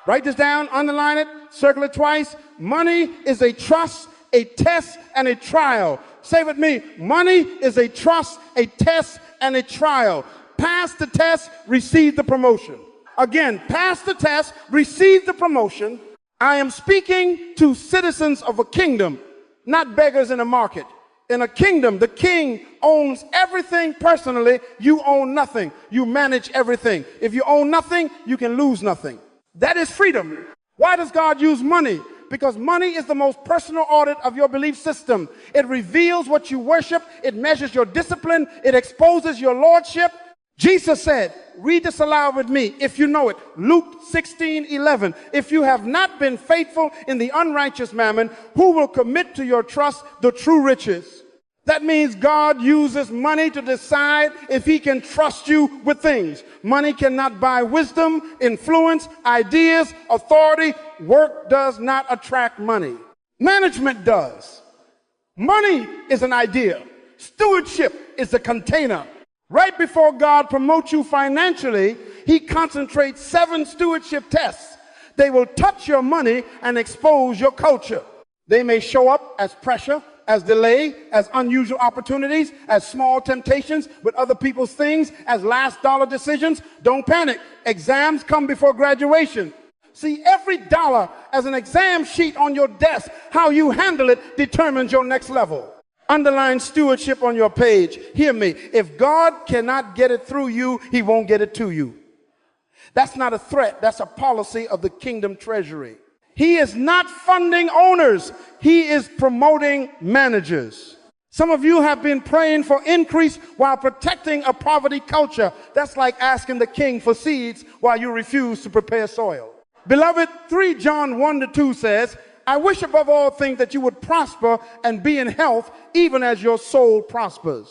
Write this down, underline it, circle it twice. Money is a trust, a test, and a trial. Say with me, money is a trust, a test, and a trial. Pass the test, receive the promotion. Again, pass the test, receive the promotion. I am speaking to citizens of a kingdom, not beggars in a market. In a kingdom, the king owns everything personally. You own nothing. You manage everything. If you own nothing, you can lose nothing. That is freedom. Why does God use money? Because money is the most personal audit of your belief system. It reveals what you worship. It measures your discipline. It exposes your lordship. Jesus said, read this aloud with me if you know it. Luke 16:11. If you have not been faithful in the unrighteous mammon, who will commit to your trust the true riches? That means God uses money to decide if he can trust you with things. Money cannot buy wisdom, influence, ideas, authority. Work does not attract money. Management does. Money is an idea. Stewardship is a container. Right before God promotes you financially, he concentrates 7 stewardship tests. They will touch your money and expose your culture. They may show up as pressure, as delay, as unusual opportunities, as small temptations with other people's things, as last dollar decisions. Don't panic. Exams come before graduation. See, every dollar as an exam sheet on your desk. How you handle it determines your next level. Underline stewardship on your page. Hear me. If God cannot get it through you, he won't get it to you. That's not a threat. That's a policy of the kingdom treasury. He is not funding owners. He is promoting managers. Some of you have been praying for increase while protecting a poverty culture. That's like asking the king for seeds while you refuse to prepare soil. Beloved, 3 John 1-2 says, I wish above all things that you would prosper and be in health, even as your soul prospers.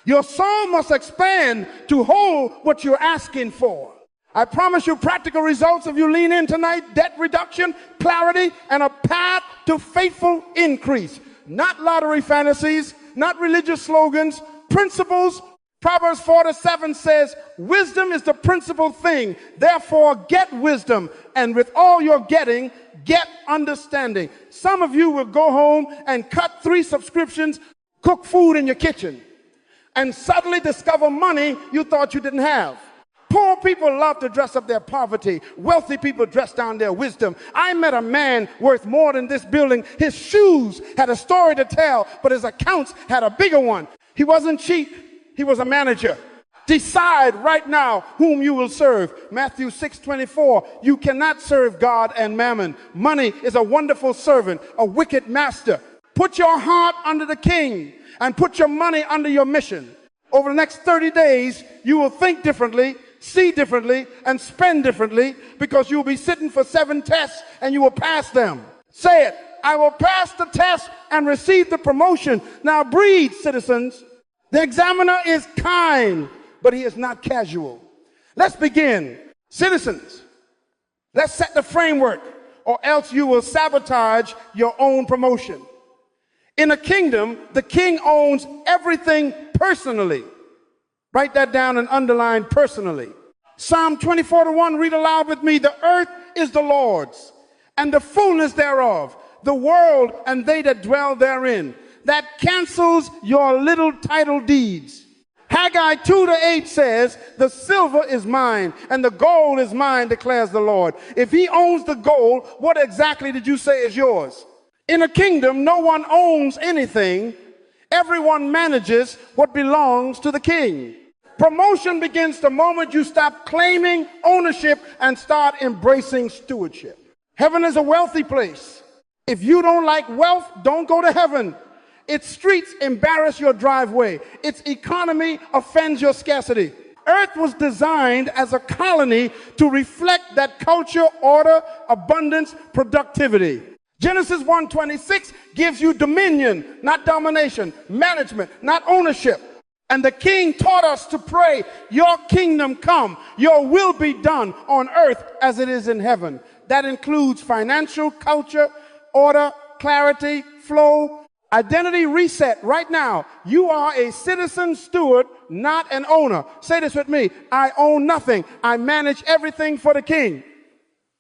Your soul must expand to hold what you're asking for. I promise you practical results if you lean in tonight: debt reduction, clarity, and a path to faithful increase. Not lottery fantasies, not religious slogans, principles. Proverbs 4:7 says, wisdom is the principal thing. Therefore, get wisdom, and with all you're getting, get understanding. Some of you will go home and cut 3 subscriptions, cook food in your kitchen, and suddenly discover money you thought you didn't have. Poor people love to dress up their poverty. Wealthy people dress down their wisdom. I met a man worth more than this building. His shoes had a story to tell, but his accounts had a bigger one. He wasn't cheap. He was a manager. Decide right now whom you will serve. Matthew 6:24. You cannot serve God and mammon. Money is a wonderful servant, a wicked master. Put your heart under the king and put your money under your mission. Over the next 30 days, you will think differently, see differently, and spend differently, because you will be sitting for 7 tests and you will pass them. Say it. I will pass the test and receive the promotion. Now breathe, citizens. The examiner is kind, but he is not casual. Let's begin. Citizens, let's set the framework, or else you will sabotage your own promotion. In a kingdom, the king owns everything personally. Write that down and underline personally. Psalm 24:1, read aloud with me. The earth is the Lord's, and the fullness thereof, the world and they that dwell therein. That cancels your little title deeds. Haggai 2:8 says, the silver is mine and the gold is mine, declares the Lord. If he owns the gold, what exactly did you say is yours? In a kingdom, no one owns anything. Everyone manages what belongs to the king. Promotion begins the moment you stop claiming ownership and start embracing stewardship. Heaven is a wealthy place. If you don't like wealth, don't go to heaven. Its streets embarrass your driveway. Its economy offends your scarcity. Earth was designed as a colony to reflect that culture, order, abundance, productivity. Genesis 1:26 gives you dominion, not domination, management, not ownership. And the king taught us to pray, your kingdom come, your will be done on earth as it is in heaven. That includes financial, culture, order, clarity, flow, identity reset. Right now, you are a citizen steward, not an owner. Say this with me. I own nothing. I manage everything for the king.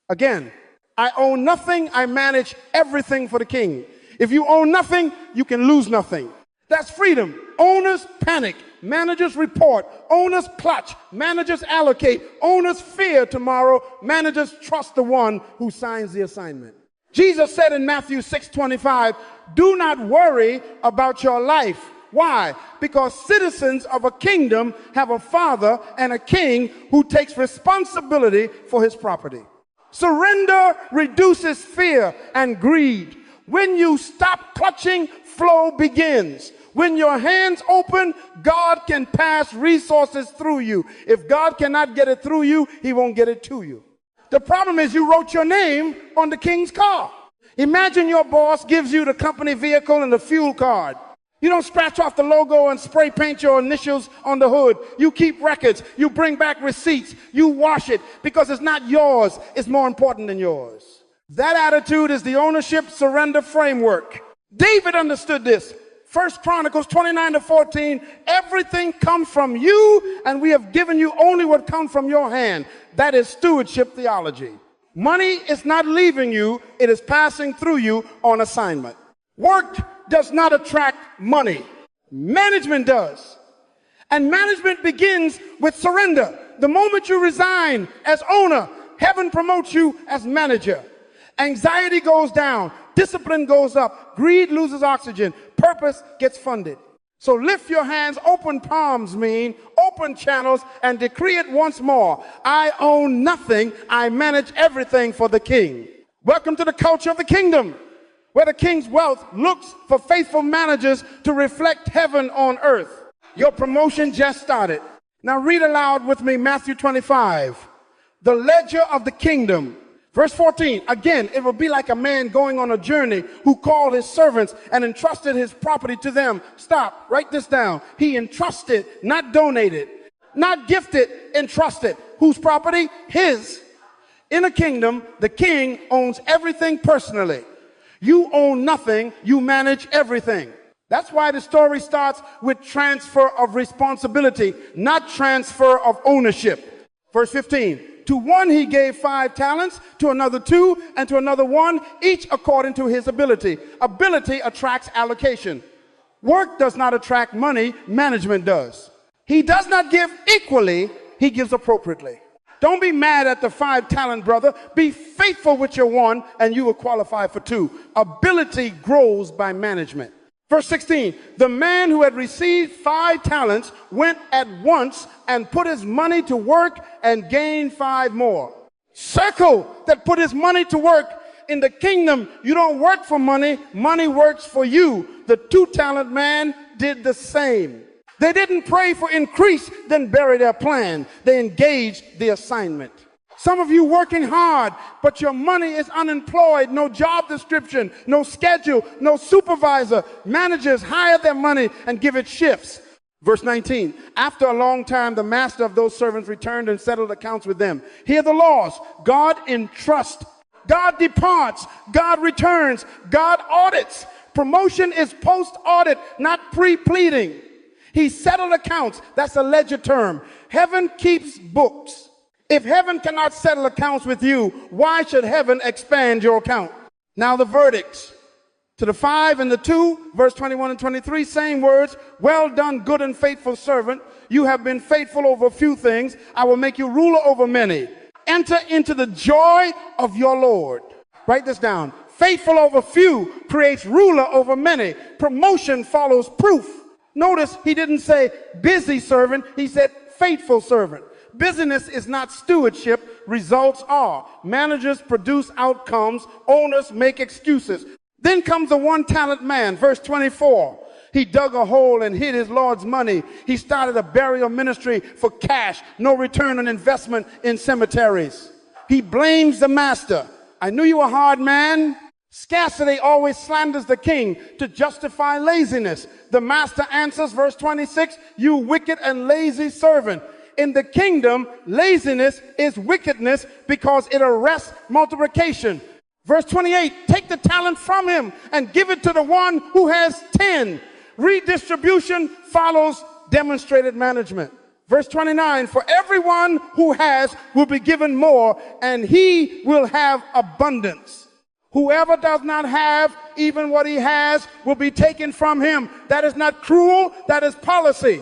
Again, I own nothing, I manage everything for the king. If you own nothing, you can lose nothing. That's freedom. Owners panic, managers report, owners clutch, managers allocate, owners fear tomorrow, managers trust the one who signs the assignment. Jesus said in Matthew 6:25, do not worry about your life. Why? Because citizens of a kingdom have a father and a king who takes responsibility for his property. Surrender reduces fear and greed. When you stop clutching, flow begins. When your hands open, God can pass resources through you. If God cannot get it through you, he won't get it to you. The problem is you wrote your name on the king's car. Imagine your boss gives you the company vehicle and the fuel card. You don't scratch off the logo and spray paint your initials on the hood. You keep records. You bring back receipts. You wash it because it's not yours. It's more important than yours. That attitude is the ownership surrender framework. David understood this. 1 Chronicles 29-14, everything comes from you, and we have given you only what comes from your hand. That is stewardship theology. Money is not leaving you, it is passing through you on assignment. Work does not attract money. Management does. And management begins with surrender. The moment you resign as owner, heaven promotes you as manager. Anxiety goes down, discipline goes up, greed loses oxygen, purpose gets funded. So lift your hands, open palms mean, open channels, and decree it once more. I own nothing, I manage everything for the king. Welcome to the culture of the kingdom, where the king's wealth looks for faithful managers to reflect heaven on earth. Your promotion just started. Now read aloud with me Matthew 25, the ledger of the kingdom. Verse 14, again, it will be like a man going on a journey who called his servants and entrusted his property to them. Stop, write this down. He entrusted, not donated, not gifted, entrusted. Whose property? His. In a kingdom, the king owns everything personally. You own nothing, you manage everything. That's why the story starts with transfer of responsibility, not transfer of ownership. Verse 15. To one he gave 5 talents, to another 2, and to another 1, each according to his ability. Ability attracts allocation. Work does not attract money, management does. He does not give equally, he gives appropriately. Don't be mad at the 5 talent brother. Be faithful with your 1 and you will qualify for 2. Ability grows by management. Verse 16, the man who had received 5 talents went at once and put his money to work and gained 5 more. Circle that put his money to work. In the kingdom, you don't work for money, money works for you. The 2-talent man did the same. They didn't pray for increase, then bury their plan. They engaged the assignment. Some of you working hard, but your money is unemployed, no job description, no schedule, no supervisor. Managers hire their money and give it shifts. Verse 19, after a long time, the master of those servants returned and settled accounts with them. Hear the laws. God entrusts, God departs, God returns, God audits. Promotion is post-audit, not pre-pleading. He settled accounts. That's a ledger term. Heaven keeps books. If heaven cannot settle accounts with you, why should heaven expand your account? Now the verdicts. To the 5 and the 2, verse 21 and 23, same words. Well done, good and faithful servant. You have been faithful over a few things. I will make you ruler over many. Enter into the joy of your Lord. Write this down. Faithful over few creates ruler over many. Promotion follows proof. Notice he didn't say busy servant. He said faithful servant. Busyness is not stewardship, results are. Managers produce outcomes, owners make excuses. Then comes the 1-talent man, verse 24. He dug a hole and hid his Lord's money. He started a burial ministry for cash, no return on investment in cemeteries. He blames the master. I knew you were a hard man. Scarcity always slanders the king to justify laziness. The master answers, verse 26, you wicked and lazy servant. In the kingdom, laziness is wickedness because it arrests multiplication. Verse 28, take the talent from him and give it to the one who has 10. Redistribution follows demonstrated management. Verse 29, for everyone who has will be given more, and he will have abundance. Whoever does not have even what he has will be taken from him. That is not cruel, that is policy.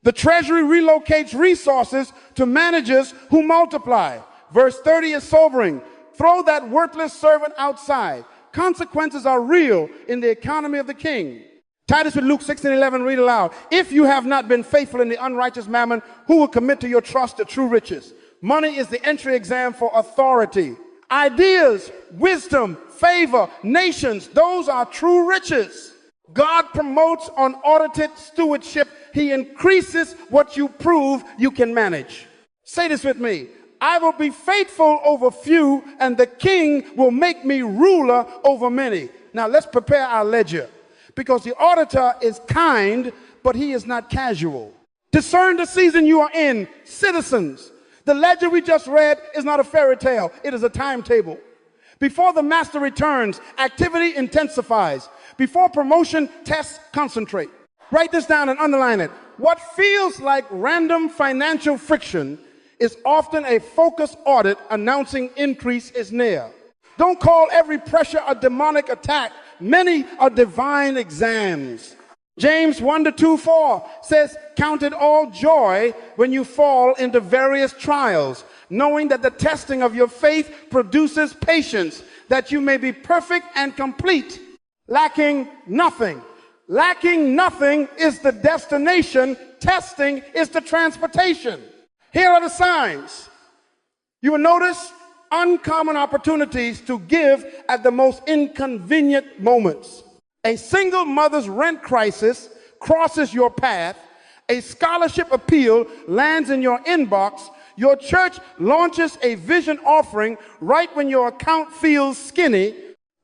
The treasury relocates resources to managers who multiply. Verse 30 is sobering. Throw that worthless servant outside. Consequences are real in the economy of the king. Titus with Luke 16:11, read aloud. If you have not been faithful in the unrighteous mammon, who will commit to your trust the true riches? Money is the entry exam for authority. Ideas, wisdom, favor, nations, those are true riches. God promotes unaudited stewardship. He increases what you prove you can manage. Say this with me. I will be faithful over few, and the king will make me ruler over many. Now let's prepare our ledger, because the auditor is kind, but he is not casual. Discern the season you are in, citizens. The ledger we just read is not a fairy tale. It is a timetable. Before the master returns, activity intensifies. Before promotion, tests concentrate. Write this down and underline it. What feels like random financial friction is often a focused audit announcing increase is near. Don't call every pressure a demonic attack. Many are divine exams. James 1:2-4 says, count it all joy when you fall into various trials, knowing that the testing of your faith produces patience, that you may be perfect and complete, lacking nothing. Lacking nothing is the destination. Testing is the transportation. Here are the signs. You will notice uncommon opportunities to give at the most inconvenient moments. A single mother's rent crisis crosses your path. A scholarship appeal lands in your inbox. Your church launches a vision offering right when your account feels skinny.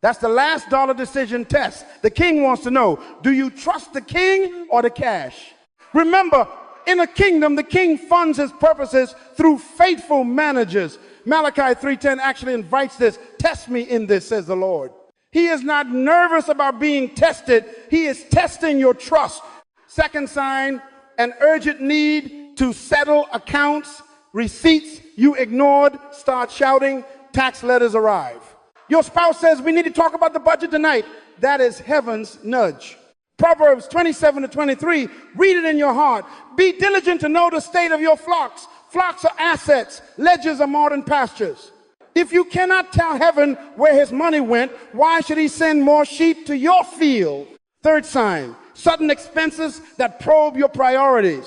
That's the last dollar decision test. The king wants to know, do you trust the king or the cash? Remember, in a kingdom, the king funds his purposes through faithful managers. Malachi 3:10 actually invites this. Test me in this, says the Lord. He is not nervous about being tested. He is testing your trust. Second sign, an urgent need to settle accounts, receipts you ignored, start shouting, tax letters arrive. Your spouse says, we need to talk about the budget tonight. That is heaven's nudge. Proverbs 27-23, read it in your heart. Be diligent to know the state of your flocks. Flocks are assets. Ledgers are modern pastures. If you cannot tell heaven where his money went, why should he send more sheep to your field? Third sign, sudden expenses that probe your priorities.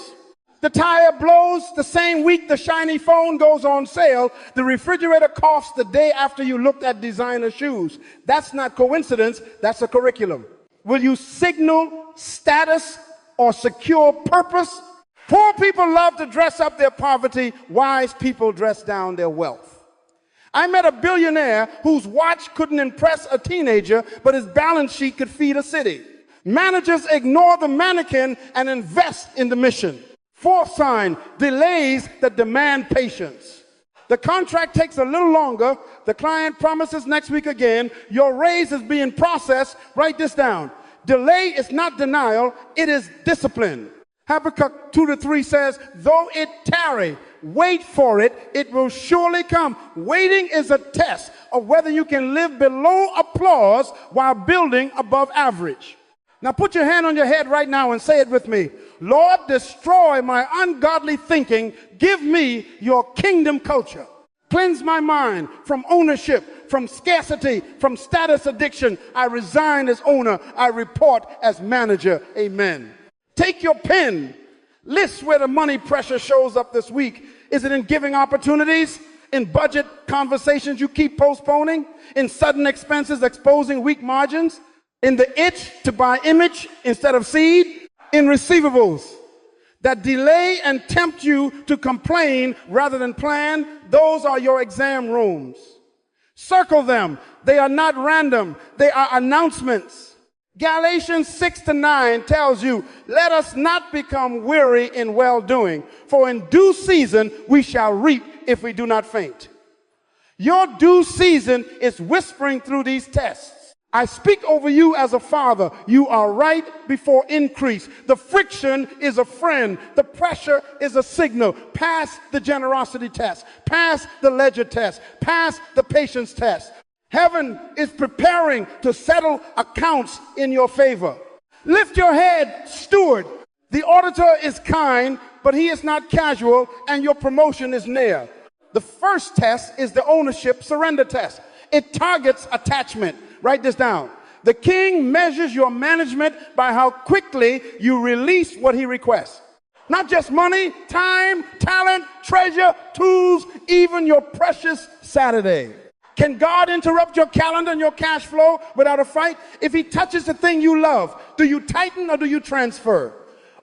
The tire blows the same week the shiny phone goes on sale. The refrigerator coughs the day after you looked at designer shoes. That's not coincidence, that's a curriculum. Will you signal status or secure purpose? Poor people love to dress up their poverty. Wise people dress down their wealth. I met a billionaire whose watch couldn't impress a teenager, but his balance sheet could feed a city. Managers ignore the mannequin and invest in the mission. Fourth sign, delays that demand patience. The contract takes a little longer. The client promises next week again. Your raise is being processed. Write this down. Delay is not denial. It is discipline. Habakkuk 2-3 says, though it tarry, wait for it, it will surely come. Waiting is a test of whether you can live below applause while building above average. Now put your hand on your head right now and say it with me. Lord, destroy my ungodly thinking. Give me your kingdom culture. Cleanse my mind from ownership, from scarcity, from status addiction. I resign as owner. I report as manager. Amen. Take your pen. List where the money pressure shows up this week. Is it in giving opportunities? In budget conversations you keep postponing? In sudden expenses exposing weak margins? In the itch to buy image instead of seed? In receivables that delay and tempt you to complain rather than plan? Those are your exam rooms. Circle them. They are not random. They are announcements. Galatians 6-9 tells you, let us not become weary in well-doing, for in due season we shall reap if we do not faint. Your due season is whispering through these tests. I speak over you as a father. You are right before increase. The friction is a friend. The pressure is a signal. Pass the generosity test. Pass the ledger test. Pass the patience test. Heaven is preparing to settle accounts in your favor. Lift your head, steward. The auditor is kind, but he is not casual, and your promotion is near. The first test is the ownership surrender test. It targets attachment. Write this down. The king measures your management by how quickly you release what he requests. Not just money, time, talent, treasure, tools, even your precious Saturday. Can God interrupt your calendar and your cash flow without a fight? If he touches the thing you love, do you tighten or do you transfer?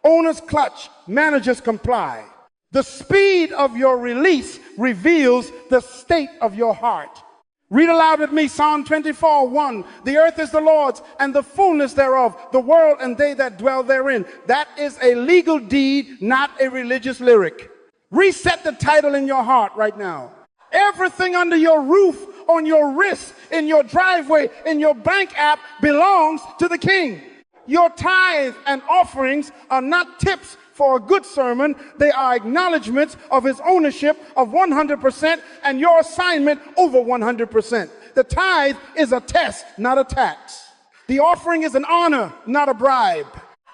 Owners clutch, managers comply. The speed of your release reveals the state of your heart. Read aloud with me Psalm 24:1. The earth is the Lord's and the fullness thereof, the world and they that dwell therein. That is a legal deed, not a religious lyric. Reset the title in your heart right now. Everything under your roof, on your wrist, in your driveway, in your bank app belongs to the king. Your tithe and offerings are not tips for a good sermon. They are acknowledgments of his ownership of 100% and your assignment over 100%. The tithe is a test, not a tax. The offering is an honor, not a bribe.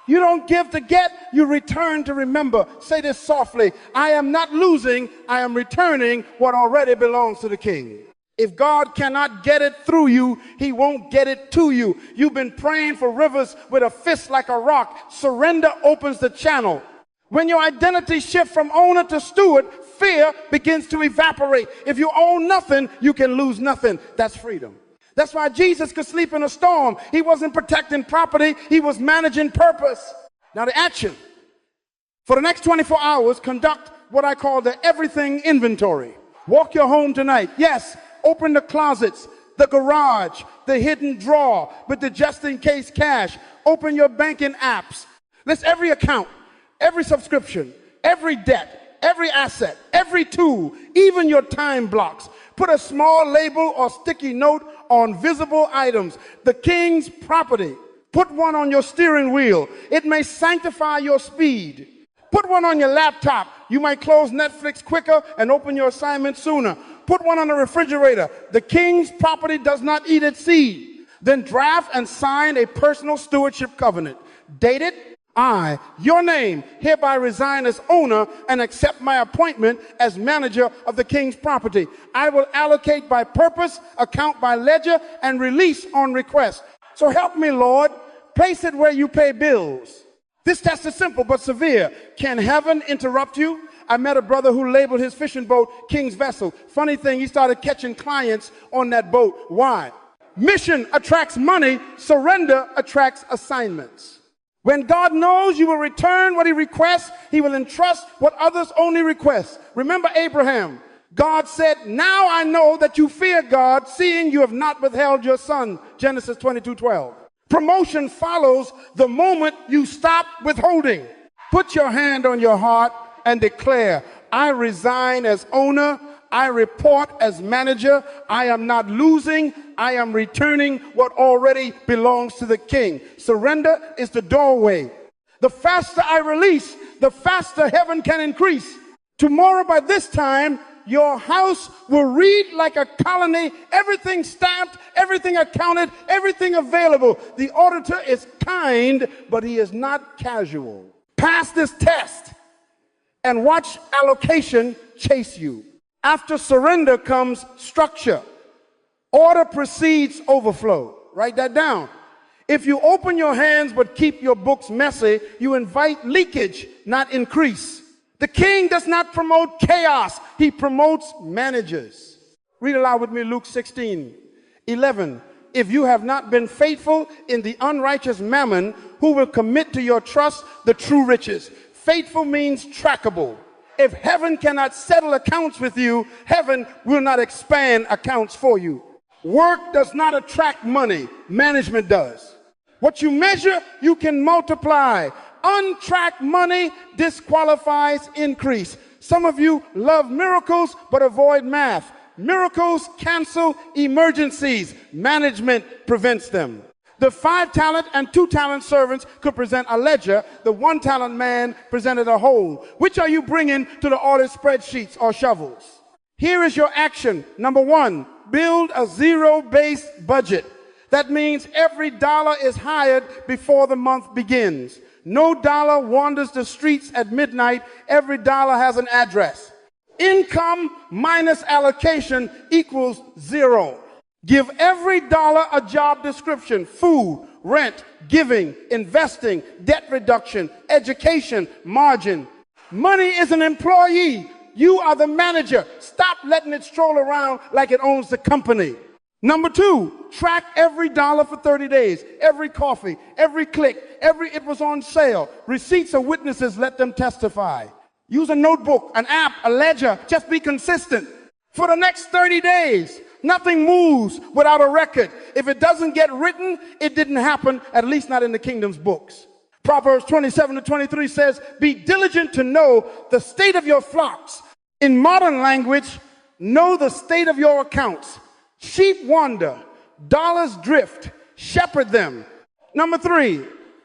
You don't give to get, you return to remember. Say this softly. I am not losing, I am returning what already belongs to the king. If God cannot get it through you, he won't get it to you. You've been praying for rivers with a fist like a rock. Surrender opens the channel. When your identity shifts from owner to steward, fear begins to evaporate. If you own nothing, you can lose nothing. That's freedom. That's why Jesus could sleep in a storm. He wasn't protecting property. He was managing purpose. Now the action. For the next 24 hours, conduct what I call the everything inventory. Walk your home tonight. Yes. Open the closets, the garage, the hidden drawer with the just in case cash. Open your banking apps. List every account, every subscription, every debt, every asset, every tool, even your time blocks. Put a small label or sticky note on visible items. The king's property. Put one on your steering wheel. It may sanctify your speed. Put one on your laptop. You might close Netflix quicker and open your assignment sooner. Put one on the refrigerator. The king's property does not eat its seed. Then draft and sign a personal stewardship covenant. Date it. I, your name, hereby resign as owner and accept my appointment as manager of the king's property. I will allocate by purpose, account by ledger, and release on request. So help me, Lord. Place it where you pay bills. This test is simple but severe. Can heaven interrupt you? I met a brother who labeled his fishing boat King's Vessel. Funny thing, he started catching clients on that boat. Why? Mission attracts money. Surrender attracts assignments. When God knows you will return what he requests, he will entrust what others only request. Remember Abraham. God said, now I know that you fear God, seeing you have not withheld your son. Genesis 22:12. Promotion follows the moment you stop withholding. Put your hand on your heart and declare, I resign as owner, I report as manager, I am not losing, I am returning what already belongs to the king. Surrender is the doorway. The faster I release, the faster heaven can increase. Tomorrow by this time, your house will read like a colony, everything stamped, everything accounted, everything available. The auditor is kind, but he is not casual. Pass this test and watch allocation chase you. After surrender comes structure. Order precedes overflow. Write that down. If you open your hands but keep your books messy, you invite leakage, not increase. The king does not promote chaos. He promotes managers. Read aloud with me Luke 16:11. If you have not been faithful in the unrighteous mammon, who will commit to your trust the true riches? Faithful means trackable. If heaven cannot settle accounts with you, heaven will not expand accounts for you. Work does not attract money. Management does. What you measure, you can multiply. Untracked money disqualifies increase. Some of you love miracles but avoid math. Miracles cancel emergencies. Management prevents them. The 5 talent and 2 talent servants could present a ledger. The 1 talent man presented a whole. Which are you bringing to the audit spreadsheets or shovels? Here is your action. Number 1, build a zero-based budget. That means every dollar is hired before the month begins. No dollar wanders the streets at midnight. Every dollar has an address. Income minus allocation equals 0. Give every dollar a job description: food, rent, giving, investing, debt reduction, education, margin. Money is an employee. You are the manager. Stop letting it stroll around like it owns the company. Number 2, track every dollar for 30 days. Every coffee, every click, it was on sale. Receipts of witnesses, let them testify. Use a notebook, an app, a ledger. Just be consistent. For the next 30 days, nothing moves without a record. If it doesn't get written, it didn't happen, at least not in the kingdom's books. Proverbs 27-23 says, be diligent to know the state of your flocks. In modern language, know the state of your accounts. Sheep wander, dollars drift, shepherd them. Number 3,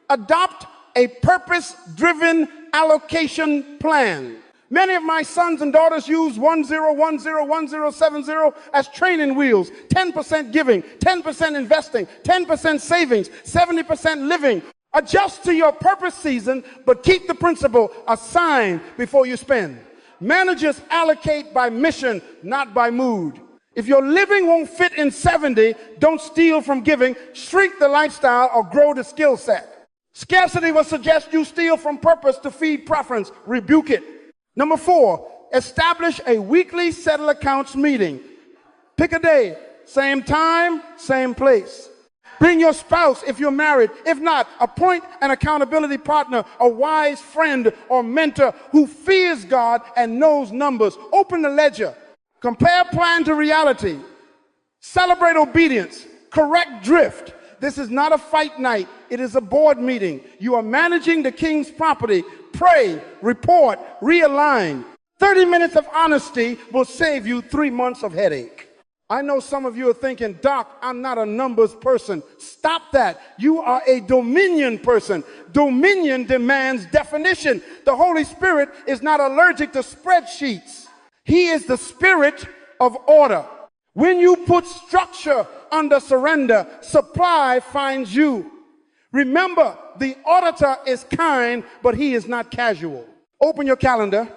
adopt a purpose-driven allocation plan. Many of my sons and daughters use 10101070 as training wheels. 10% giving, 10% investing, 10% savings, 70% living. Adjust to your purpose season, but keep the principle: assign before you spend. Managers allocate by mission, not by mood. If your living won't fit in 70, don't steal from giving. Shrink the lifestyle or grow the skill set. Scarcity will suggest you steal from purpose to feed preference. Rebuke it. Number 4, establish a weekly settle accounts meeting. Pick a day, same time, same place. Bring your spouse if you're married. If not, appoint an accountability partner, a wise friend or mentor who fears God and knows numbers. Open the ledger. Compare plan to reality. Celebrate obedience. Correct drift. This is not a fight night. It is a board meeting. You are managing the king's property. Pray, report, realign. 30 minutes of honesty will save you 3 months of headache. I know some of you are thinking, Doc, I'm not a numbers person. Stop that. You are a dominion person. Dominion demands definition. The Holy Spirit is not allergic to spreadsheets. He is the spirit of order. When you put structure under surrender, supply finds you. Remember, the auditor is kind, but he is not casual. Open your calendar,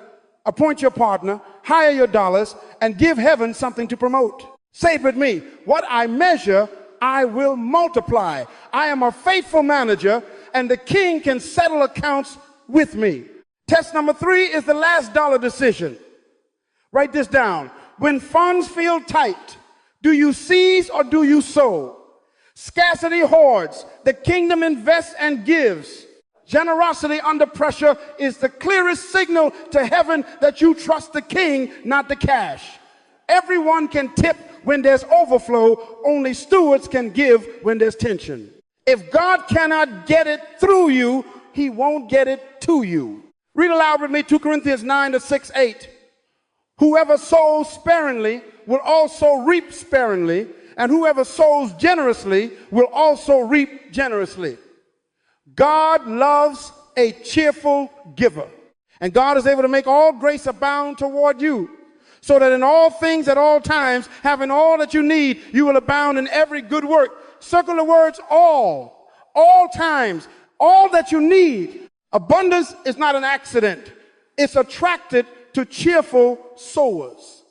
appoint your partner, hire your dollars, and give heaven something to promote. Say it with me: what I measure, I will multiply. I am a faithful manager, and the king can settle accounts with me. Test number 3 is the last dollar decision. Write this down. When funds feel tight, do you seize or do you sow? Scarcity hoards. The kingdom invests and gives. Generosity under pressure is the clearest signal to heaven that you trust the king, not the cash. Everyone can tip when there's overflow. Only stewards can give when there's tension. If God cannot get it through you, he won't get it to you. Read aloud with me 2 Corinthians 9-6-8. Whoever sows sparingly will also reap sparingly, and whoever sows generously will also reap generously. God loves a cheerful giver, and God is able to make all grace abound toward you, so that in all things at all times, having all that you need, you will abound in every good work. Circle the words all times, all that you need. Abundance is not an accident. It's attracted to cheerful sowers.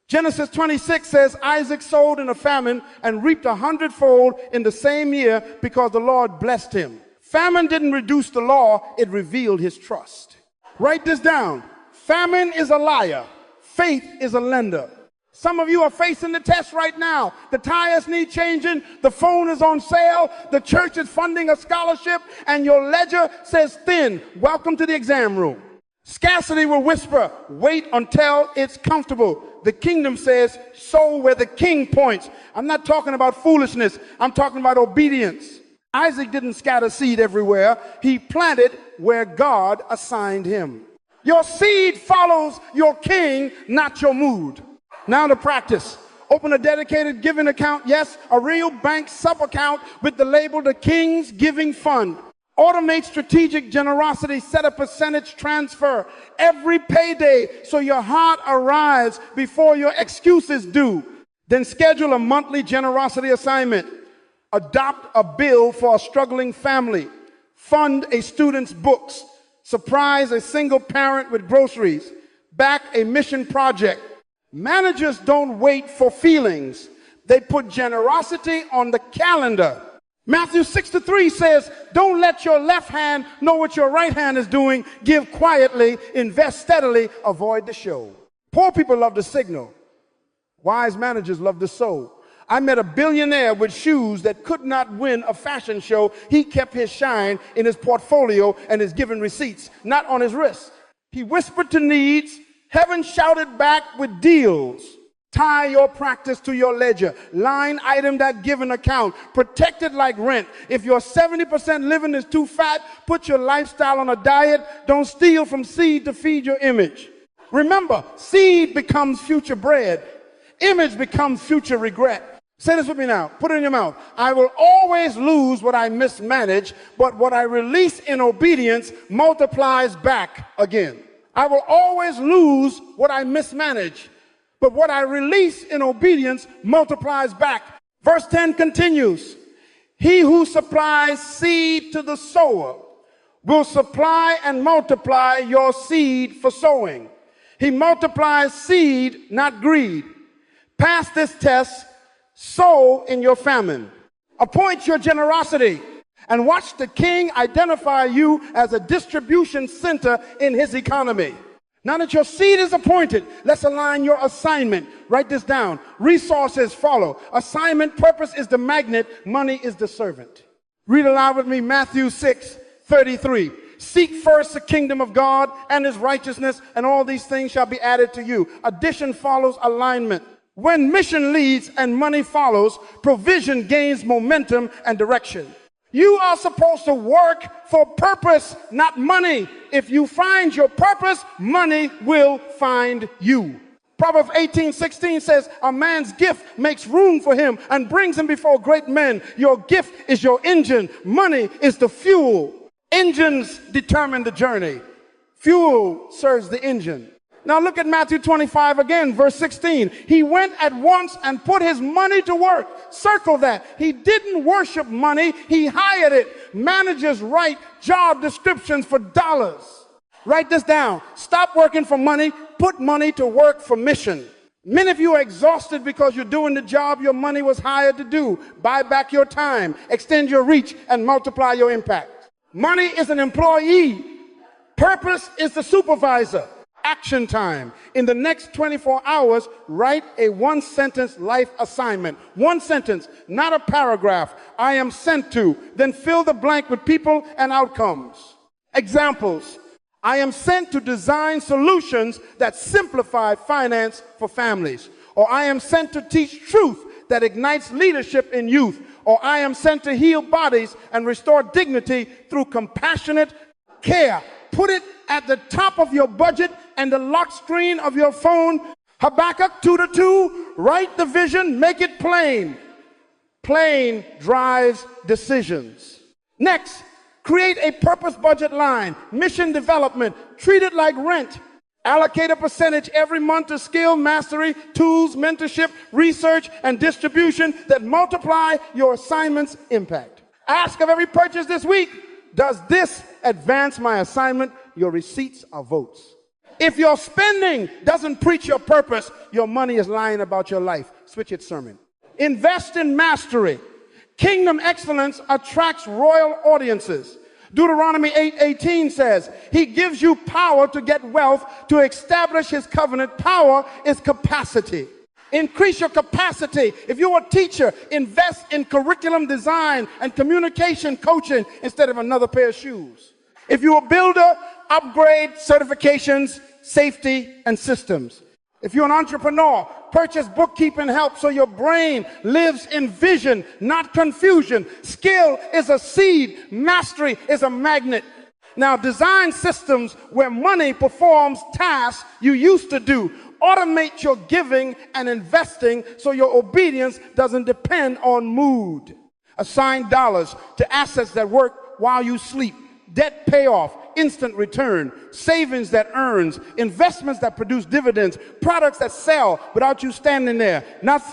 Genesis 26 says Isaac sowed in a famine and reaped 100-fold in the same year because the Lord blessed him. Famine didn't reduce the law, it revealed his trust. Write this down. Famine is a liar. Faith is a lender. Some of you are facing the test right now. The tires need changing. The phone is on sale. The church is funding a scholarship, and your ledger says thin. Welcome to the exam room. Scarcity will whisper, wait until it's comfortable. The kingdom says, sow where the king points. I'm not talking about foolishness. I'm talking about obedience. Isaac didn't scatter seed everywhere. He planted where God assigned him. Your seed follows your king, not your mood. Now to practice. Open a dedicated giving account, yes, a real bank sub-account with the label the King's Giving Fund. Automate strategic generosity, set a percentage transfer every payday so your heart arrives before your excuses do. Then schedule a monthly generosity assignment. Adopt a bill for a struggling family. Fund a student's books. Surprise a single parent with groceries. Back a mission project. Managers don't wait for feelings. They put generosity on the calendar. Matthew 6:3 says, don't let your left hand know what your right hand is doing. Give quietly, invest steadily, avoid the show. Poor people love the signal. Wise managers love the sow. I met a billionaire with shoes that could not win a fashion show. He kept his shine in his portfolio and his given receipts, not on his wrist. He whispered to needs. Heaven shouted back with deals. Tie your practice to your ledger. Line item that given account. Protect it like rent. If your 70% living is too fat, put your lifestyle on a diet. Don't steal from seed to feed your image. Remember, seed becomes future bread. Image becomes future regret. Say this with me now. Put it in your mouth. I will always lose what I mismanage, but what I release in obedience multiplies back again. I will always lose what I mismanage, but what I release in obedience multiplies back. Verse 10 continues. He who supplies seed to the sower will supply and multiply your seed for sowing. He multiplies seed, not greed. Pass this test, sow in your famine. Appoint your generosity and watch the King identify you as a distribution center in his economy. Now that your seed is appointed, let's align your assignment. Write this down. Resources follow. Assignment, purpose is the magnet. Money is the servant. Read aloud with me Matthew 6:33. Seek first the kingdom of God and his righteousness, and all these things shall be added to you. Addition follows alignment. When mission leads and money follows, provision gains momentum and direction. You are supposed to work for purpose, not money. If you find your purpose, money will find you. Proverbs 18:16 says, a man's gift makes room for him and brings him before great men. Your gift is your engine. Money is the fuel. Engines determine the journey. Fuel serves the engine. Now look at Matthew 25 again, verse 16. He went at once and put his money to work. Circle that. He didn't worship money. He hired it. Managers write job descriptions for dollars. Write this down. Stop working for money. Put money to work for mission. Many of you are exhausted because you're doing the job your money was hired to do. Buy back your time. Extend your reach and multiply your impact. Money is an employee. Purpose is the supervisor. Action time. In the next 24 hours, write a one-sentence life assignment. One sentence, not a paragraph. I am sent to. Then fill the blank with people and outcomes. Examples. I am sent to design solutions that simplify finance for families. Or I am sent to teach truth that ignites leadership in youth. Or I am sent to heal bodies and restore dignity through compassionate care. Put it at the top of your budget and the lock screen of your phone. Habakkuk 2:2, write the vision, make it plain. Plain drives decisions. Next, create a purpose budget line, mission development, treat it like rent. Allocate a percentage every month to skill mastery, tools, mentorship, research, and distribution that multiply your assignment's impact. Ask of every purchase this week, does this advance my assignment? Your receipts are votes. If your spending doesn't preach your purpose, your money is lying about your life. Switch its sermon. Invest in mastery. Kingdom excellence attracts royal audiences. Deuteronomy 8:18 says, he gives you power to get wealth, to establish his covenant. Power is capacity. Increase your capacity. If you're a teacher, invest in curriculum design and communication coaching instead of another pair of shoes. If you're a builder, upgrade certifications, safety, and systems. If you're an entrepreneur, purchase bookkeeping help so your brain lives in vision, not confusion. Skill is a seed. Mastery is a magnet. Now, design systems where money performs tasks you used to do. Automate your giving and investing so your obedience doesn't depend on mood. Assign dollars to assets that work while you sleep. Debt payoff, instant return, savings that earns, investments that produce dividends, products that sell without you standing there, not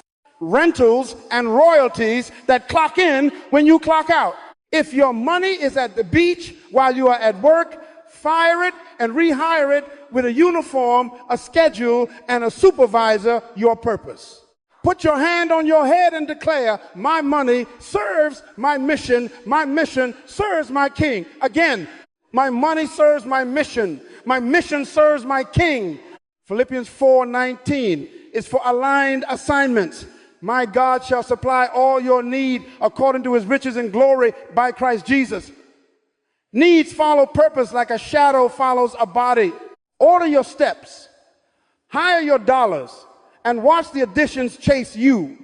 rentals and royalties that clock in when you clock out. If your money is at the beach while you are at work, fire it and rehire it with a uniform, a schedule, and a supervisor, your purpose. Put your hand on your head and declare, my money serves my mission serves my king. Again, my money serves my mission serves my king. Philippians 4:19 is for aligned assignments. My God shall supply all your need according to his riches and glory by Christ Jesus. Needs follow purpose like a shadow follows a body. Order your steps, hire your dollars, and watch the additions chase you.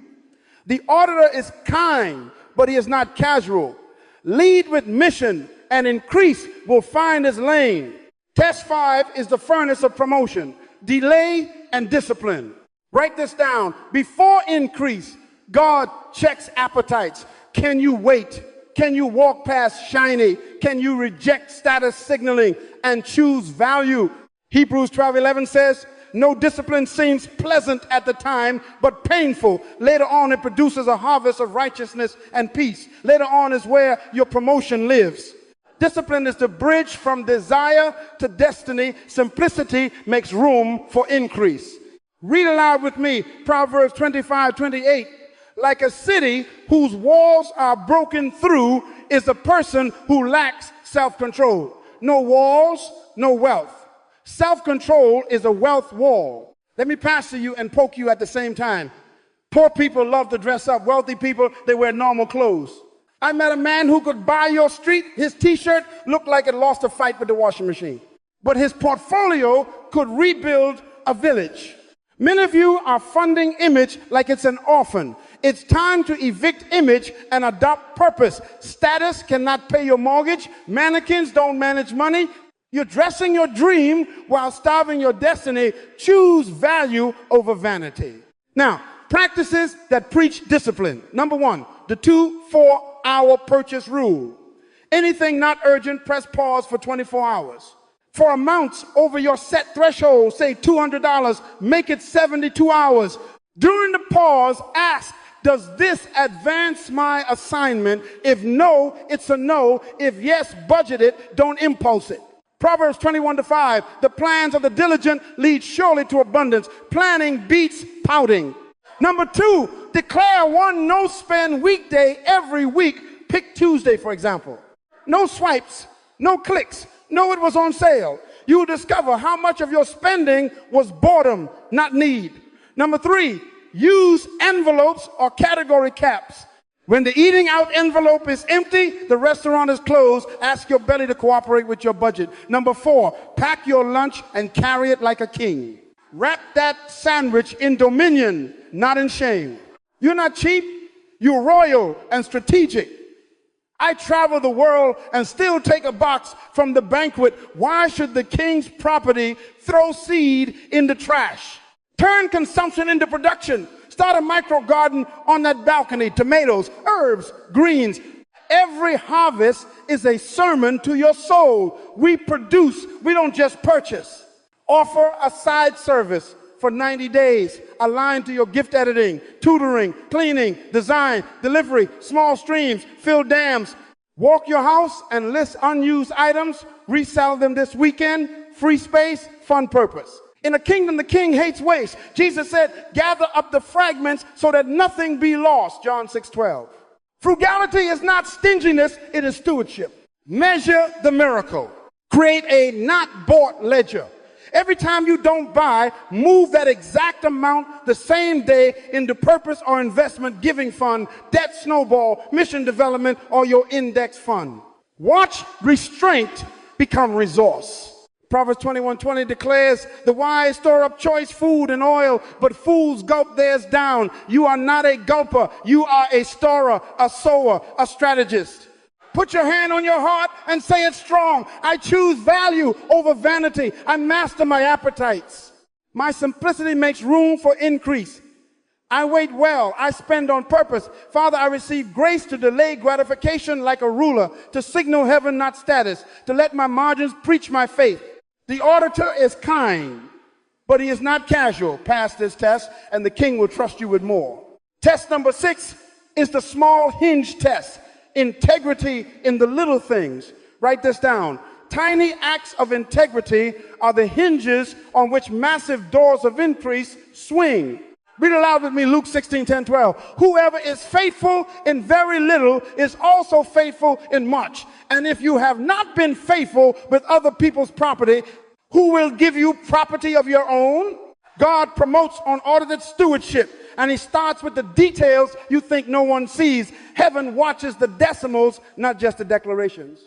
The auditor is kind, but he is not casual. Lead with mission, and increase will find his lane. Test 5 is the furnace of promotion, delay and discipline. Write this down. Before increase, God checks appetites. Can you wait? Can you walk past shiny? Can you reject status signaling and choose value? Hebrews 12:11 says, no discipline seems pleasant at the time, but painful. Later on, it produces a harvest of righteousness and peace. Later on is where your promotion lives. Discipline is the bridge from desire to destiny. Simplicity makes room for increase. Read aloud with me, Proverbs 25:28. Like a city whose walls are broken through is a person who lacks self-control. No walls, no wealth. Self-control is a wealth wall. Let me pastor you and poke you at the same time. Poor people love to dress up. Wealthy people, they wear normal clothes. I met a man who could buy your street. His t-shirt looked like it lost a fight with the washing machine. But his portfolio could rebuild a village. Many of you are funding image like it's an orphan. It's time to evict image and adopt purpose. Status cannot pay your mortgage. Mannequins don't manage money. You're dressing your dream while starving your destiny. Choose value over vanity. Now, practices that preach discipline. Number 1, the 2-4-hour purchase rule. Anything not urgent, press pause for 24 hours. For amounts over your set threshold, say $200, make it 72 hours. During the pause, ask, does this advance my assignment? If no, it's a no. If yes, budget it, don't impulse it. Proverbs 21:5, the plans of the diligent lead surely to abundance. Planning beats pouting. Number 2, declare one no-spend weekday every week. Pick Tuesday, for example. No swipes, no clicks, no it was on sale. You will discover how much of your spending was boredom, not need. Number 3, use envelopes or category caps. When the eating out envelope is empty, the restaurant is closed. Ask your belly to cooperate with your budget. Number 4, pack your lunch and carry it like a king. Wrap that sandwich in dominion, not in shame. You're not cheap, you're royal and strategic. I travel the world and still take a box from the banquet. Why should the king's property throw seed in the trash? Turn consumption into production. Start a micro garden on that balcony. Tomatoes, herbs, greens. Every harvest is a sermon to your soul. We produce, we don't just purchase. Offer a side service for 90 days, aligned to your gift editing, tutoring, cleaning, design, delivery, small streams, fill dams. Walk your house and list unused items, resell them this weekend, free space, fun purpose. In a kingdom, the king hates waste. Jesus said, gather up the fragments so that nothing be lost, John 6:12. Frugality is not stinginess, it is stewardship. Measure the miracle. Create a not bought ledger. Every time you don't buy, move that exact amount the same day into purpose or investment giving fund, debt snowball, mission development, or your index fund. Watch restraint become resource. Proverbs 21:20 declares, the wise store up choice food and oil, but fools gulp theirs down. You are not a gulper. You are a storer, a sower, a strategist. Put your hand on your heart and say it strong. I choose value over vanity. I master my appetites. My simplicity makes room for increase. I wait well. I spend on purpose. Father, I receive grace to delay gratification like a ruler, to signal heaven, not status, to let my margins preach my faith. The auditor is kind, but he is not casual. Pass this test, and the king will trust you with more. Test number 6 is the small hinge test. Integrity in the little things. Write this down. Tiny acts of integrity are the hinges on which massive doors of increase swing. Read aloud with me Luke 16:10-12. Whoever is faithful in very little is also faithful in much. And if you have not been faithful with other people's property, who will give you property of your own? God promotes unaudited stewardship, and he starts with the details you think no one sees. Heaven watches the decimals, not just the declarations.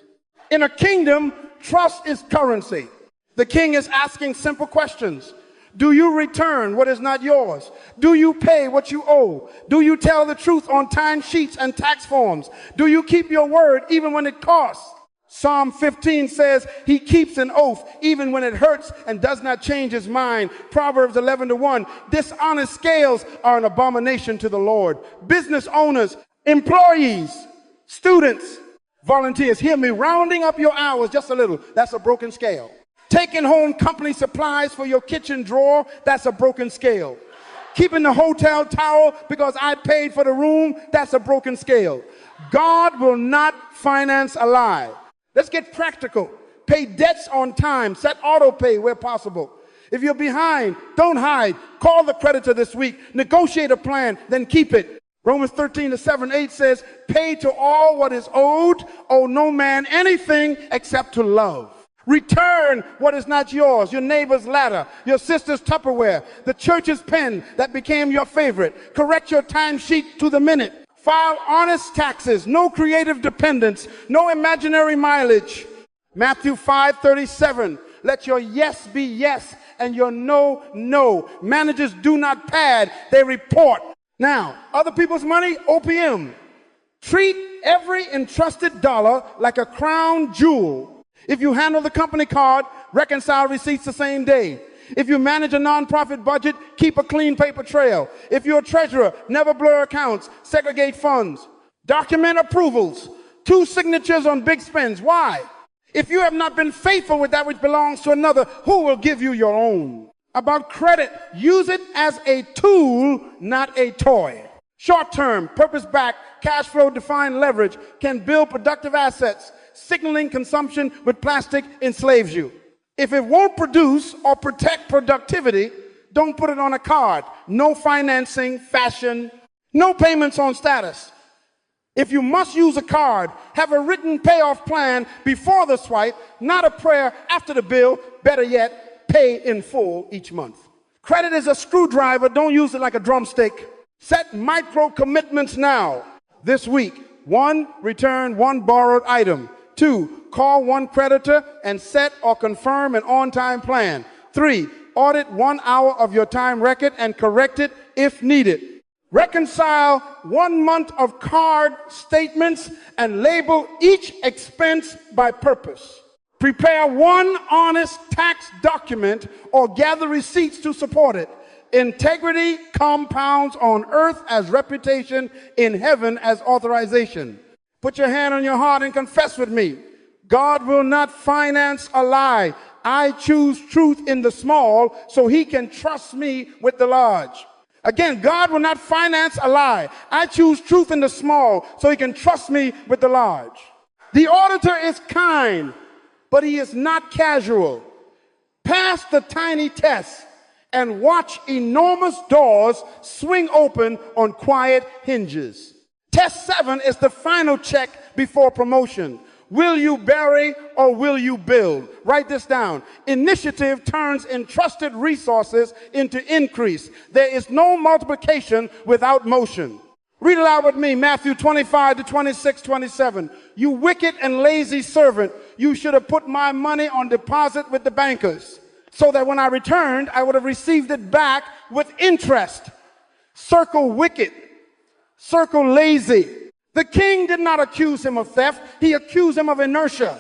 In a kingdom, trust is currency. The king is asking simple questions. Do you return what is not yours? Do you pay what you owe? Do you tell the truth on time sheets and tax forms? Do you keep your word even when it costs? Psalm 15 says he keeps an oath even when it hurts and does not change his mind. Proverbs 11:1, dishonest scales are an abomination to the Lord. Business owners, employees, students, volunteers, hear me, rounding up your hours just a little, that's a broken scale. Taking home company supplies for your kitchen drawer, that's a broken scale. Keeping the hotel towel because I paid for the room, that's a broken scale. God will not finance a lie. Let's get practical. Pay debts on time. Set auto pay where possible. If you're behind, don't hide. Call the creditor this week. Negotiate a plan, then keep it. Romans 13:7-8 says, pay to all what is owed, owe no man anything except to love. Return what is not yours, your neighbor's ladder, your sister's Tupperware, the church's pen that became your favorite. Correct your timesheet to the minute. File honest taxes, no creative dependence, no imaginary mileage. Matthew 5:37, let your yes be yes and your no, no. Managers do not pad, they report. Now, other people's money, OPM. Treat every entrusted dollar like a crown jewel. If you handle the company card, reconcile receipts the same day. If you manage a nonprofit budget, keep a clean paper trail. If you're a treasurer, never blur accounts, segregate funds. Document approvals, 2 signatures on big spends. Why? If you have not been faithful with that which belongs to another, who will give you your own? About credit, use it as a tool, not a toy. Short-term, purpose-backed, cash flow-defined leverage can build productive assets. Signaling consumption with plastic enslaves you. If it won't produce or protect productivity, don't put it on a card. No financing, fashion, no payments on status. If you must use a card, have a written payoff plan before the swipe, not a prayer after the bill. Better yet, pay in full each month. Credit is a screwdriver. Don't use it like a drumstick. Set micro commitments now. This week, 1, return 1 borrowed item. 2, call 1 creditor and set or confirm an on-time plan. 3, audit 1 hour of your time record and correct it if needed. Reconcile 1 month of card statements and label each expense by purpose. Prepare 1 honest tax document or gather receipts to support it. Integrity compounds on earth as reputation, in heaven as authorization. Put your hand on your heart and confess with me. God will not finance a lie. I choose truth in the small so he can trust me with the large. Again, God will not finance a lie. I choose truth in the small so he can trust me with the large. The auditor is kind, but he is not casual. Pass the tiny test and watch enormous doors swing open on quiet hinges. Test 7 is the final check before promotion. Will you bury or will you build? Write this down. Initiative turns entrusted resources into increase. There is no multiplication without motion. Read aloud with me, Matthew 25:26-27. You wicked and lazy servant, you should have put my money on deposit with the bankers, so that when I returned, I would have received it back with interest. Circle wicked. Circle lazy. The king did not accuse him of theft. He accused him of inertia.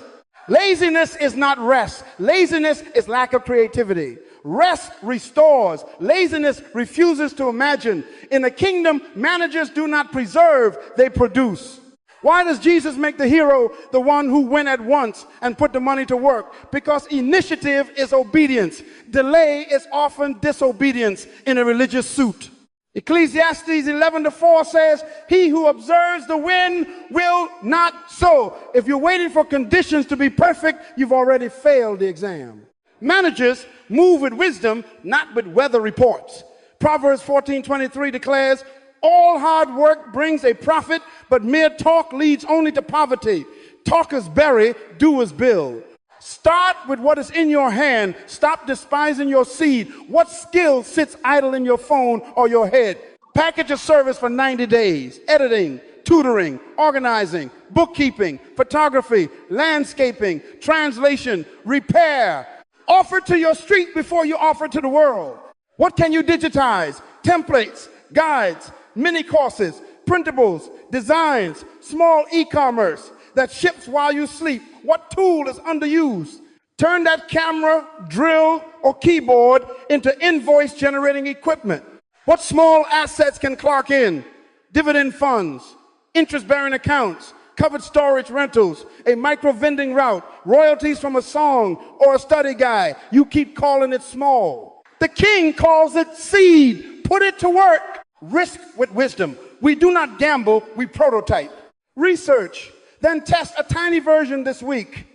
Laziness is not rest. Laziness is lack of creativity. Rest restores. Laziness refuses to imagine. In the kingdom, managers do not preserve, they produce. Why does Jesus make the hero the one who went at once and put the money to work? Because initiative is obedience. Delay is often disobedience in a religious suit. Ecclesiastes 11:4 says, he who observes the wind will not sow. If you're waiting for conditions to be perfect, you've already failed the exam. Managers move with wisdom, not with weather reports. Proverbs 14:23 declares, all hard work brings a profit, but mere talk leads only to poverty. Talkers bury, doers build. Start with what is in your hand. Stop despising your seed. What skill sits idle in your phone or your head? Package a service for 90 days. Editing, tutoring, organizing, bookkeeping, photography, landscaping, translation, repair. Offer to your street before you offer to the world. What can you digitize? Templates, guides, mini courses, printables, designs, small e-commerce that ships while you sleep. What tool is underused? Turn that camera, drill, or keyboard into invoice generating equipment. What small assets can clock in? Dividend funds, interest-bearing accounts, covered storage rentals, a micro vending route, royalties from a song or a study guide. You keep calling it small. The king calls it seed. Put it to work. Risk with wisdom. We do not gamble, we prototype. Research, then test a tiny version this week.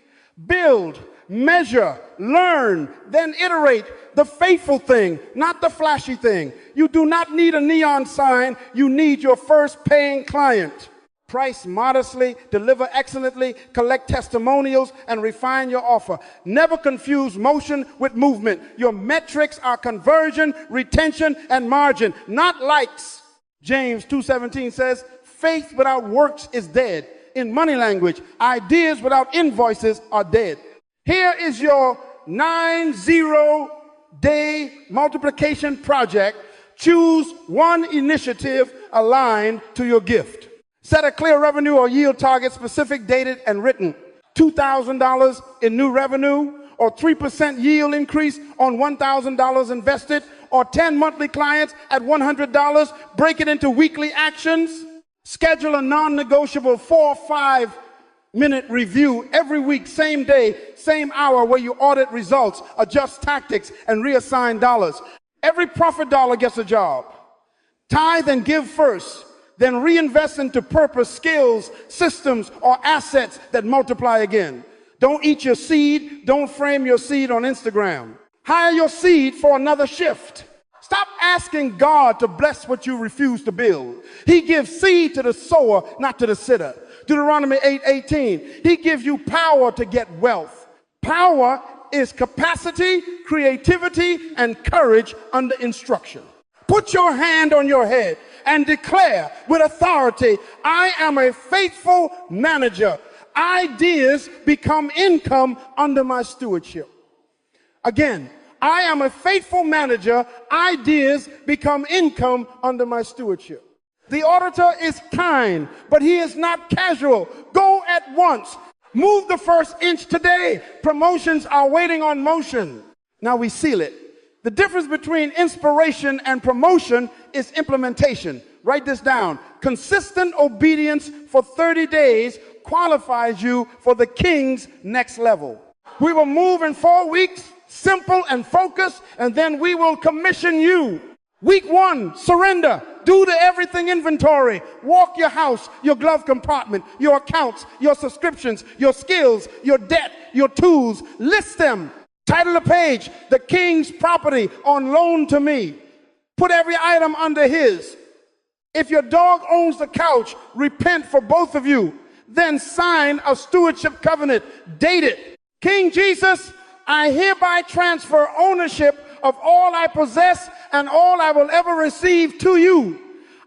Build, measure, learn, then iterate. The faithful thing, not the flashy thing. You do not need a neon sign, you need your first paying client. Price modestly, deliver excellently, collect testimonials, and refine your offer. Never confuse motion with movement. Your metrics are conversion, retention, and margin, not likes. James 2:17 says, faith without works is dead. In money language, ideas without invoices are dead. Here is your 90-day multiplication project. Choose one initiative aligned to your gift. Set a clear revenue or yield target, specific, dated, and written. $2,000 in new revenue, or 3% yield increase on $1,000 invested, or 10 monthly clients at $100. Break it into weekly actions. Schedule a non-negotiable 4 or 5 minute review every week, same day, same hour, where you audit results, adjust tactics, and reassign dollars. Every profit dollar gets a job. Tithe and give first. Then reinvest into purpose, skills, systems, or assets that multiply again. Don't eat your seed. Don't frame your seed on Instagram. Hire your seed for another shift. Stop asking God to bless what you refuse to build. He gives seed to the sower, not to the sitter. Deuteronomy 8:18. He gives you power to get wealth. Power is capacity, creativity, and courage under instruction. Put your hand on your head and declare with authority, I am a faithful manager. Ideas become income under my stewardship. Again, I am a faithful manager. Ideas become income under my stewardship. The auditor is kind, but he is not casual. Go at once. Move the first inch today. Promotions are waiting on motion. Now we seal it. The difference between inspiration and promotion is implementation. Write this down. Consistent obedience for 30 days qualifies you for the king's next level. We will move in 4 weeks, simple and focused, and then we will commission you. Week 1, surrender. Do the everything inventory. Walk your house, your glove compartment, your accounts, your subscriptions, your skills, your debt, your tools. List them. Title the page, the king's property on loan to me. Put every item under his. If your dog owns the couch, repent for both of you. Then sign a stewardship covenant. Date it. King Jesus, I hereby transfer ownership of all I possess and all I will ever receive to you.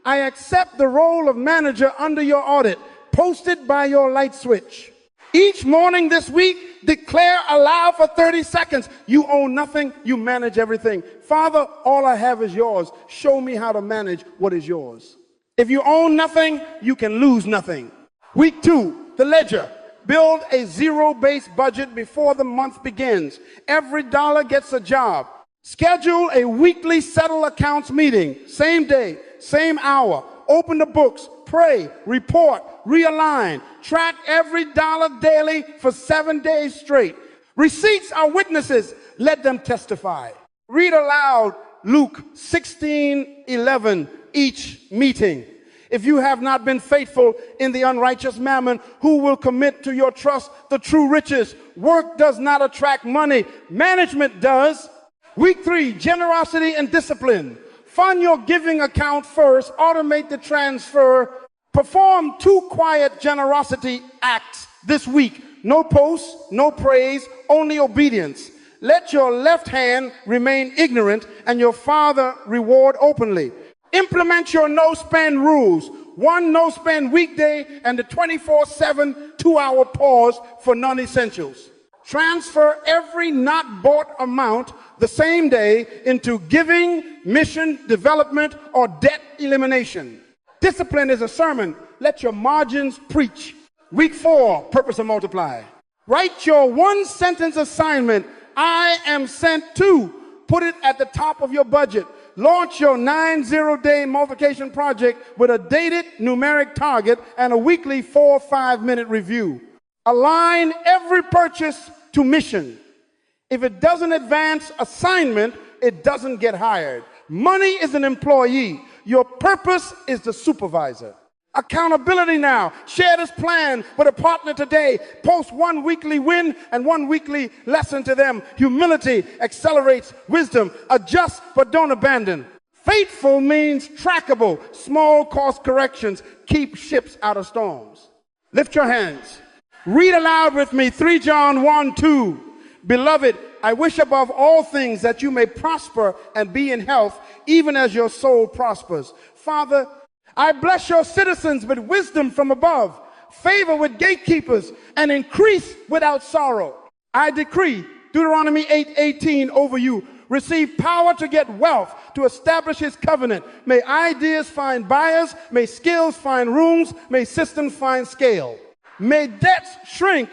I accept the role of manager under your audit, posted by your light switch. Each morning this week, declare aloud for 30 seconds. You own nothing, you manage everything. Father, all I have is yours. Show me how to manage what is yours. If you own nothing, you can lose nothing. Week 2, the ledger. Build a zero-based budget before the month begins. Every dollar gets a job. Schedule a weekly settle accounts meeting, same day, same hour. Open the books, pray, report, realign. Track every dollar daily for 7 days straight. Receipts are witnesses. Let them testify. Read aloud Luke 16:11 each meeting. If you have not been faithful in the unrighteous mammon, who will commit to your trust the true riches? Work does not attract money. Management does. Week 3, generosity and discipline. Fund your giving account first. Automate the transfer. Perform 2 quiet generosity acts this week. No posts, no praise, only obedience. Let your left hand remain ignorant and your father reward openly. Implement your no-spend rules. 1 no-spend weekday and the 24/7 2-hour pause for non-essentials. Transfer every not bought amount the same day into giving, mission development, or debt elimination. Discipline is a sermon. Let your margins preach. Week 4, purpose and multiply. Write your 1-sentence assignment. I am sent to. Put it at the top of your budget. Launch your 90-day multiplication project with a dated numeric target and a weekly 4 or 5-minute review. Align every purchase to mission. If it doesn't advance assignment, it doesn't get hired. Money is an employee. Your purpose is the supervisor. Accountability now. Share this plan with a partner today. Post 1 weekly win and 1 weekly lesson to them. Humility accelerates wisdom. Adjust but don't abandon. Faithful means trackable. Small cost corrections keep ships out of storms. Lift your hands. Read aloud with me 3 John 1:2. Beloved, I wish above all things that you may prosper and be in health, even as your soul prospers. Father, I bless your citizens with wisdom from above, favor with gatekeepers, and increase without sorrow. I decree Deuteronomy 8:18 over you. Receive power to get wealth, to establish his covenant. May ideas find buyers, may skills find rooms, may systems find scale. May debts shrink,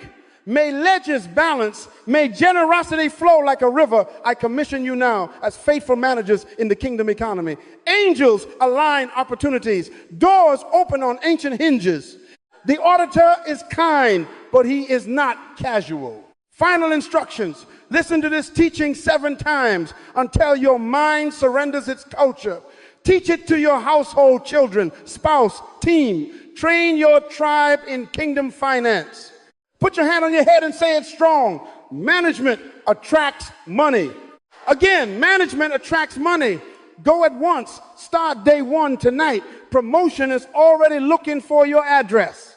may ledgers balance, may generosity flow like a river. I commission you now as faithful managers in the kingdom economy. Angels align opportunities. Doors open on ancient hinges. The auditor is kind, but he is not casual. Final instructions. Listen to this teaching 7 times until your mind surrenders its culture. Teach it to your household children, spouse, team. Train your tribe in kingdom finance. Put your hand on your head and say it strong. Management attracts money. Again, management attracts money. Go at once. Start day 1 tonight. Promotion is already looking for your address.